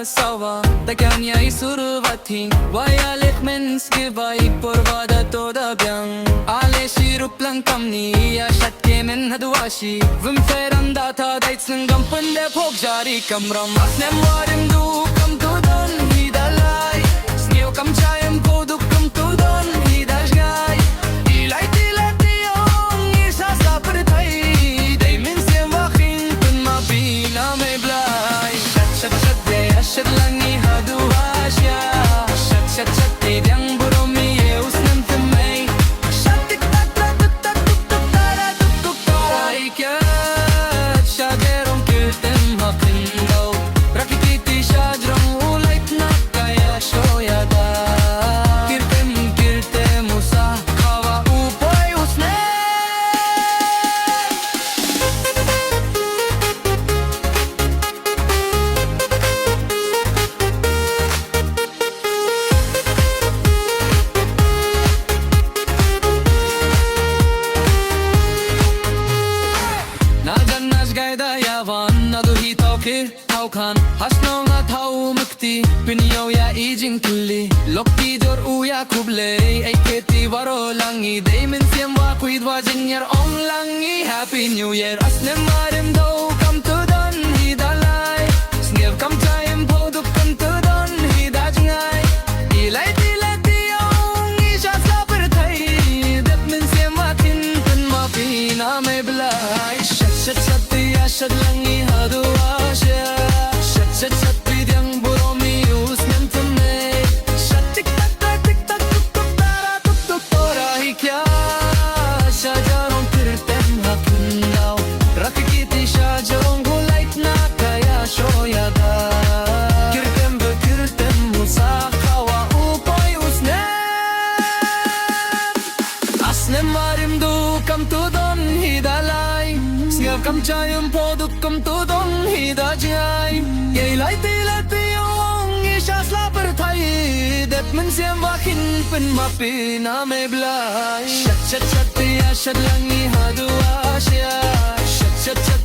Sawa, ta kanya isuruvating Wayalik men skivay porvada toda byang Ale shirup lang kamni Ashat kemen hadwashi Vim feran data daits nangam pande phok jari kamram Snem warim du kam tudon hidalai Sngew kam chayam poduk kam tudon hidashgai Ilai tilat diyong isa sa perthai Day min siem wakhin pun ma bina me blai Shat shat Shat lang ihadu asya Shat tidyang buromi snem temay Shat tik tak tak tuk tak tuk tuk tara tuk tuk tara Ikyat shagerong kirtem hakin daw Rakikiti shadrang ulait na kaya shoyada Kirtem usa kawa upoy usne Gaida yavan nadu hi tauke taukan hasno nga tau mukti pinyo ya ijing tuli lokti dor uya kuble ay keti waro langi day min siem wa kuidwa jinyar ong langi happy new year asnem marim do kam to don hidalai sngew kam time poduk kam to don hidajngai ilai tilat diong isha saper thai dat min siem wa kin pun ma pina me blai shat Shat lang ihadu asya Shat pidyang buromi usnem temay Shat tik tak tak tik tak tuk tuk tara tuk tuk tora hikya Shajarong kirtem hakin daw Rakikiti shajarong gulait na kaya shoyada Kirtem musa kawa upoy usnem Asnem marim du kam tudon hidalay Sngew kam chayum poduk kam tudon hidajay Yailay tilat biyong isya slaper thai Det min siem wakhin pin mapina me blay Shat lang ihadu asya Shat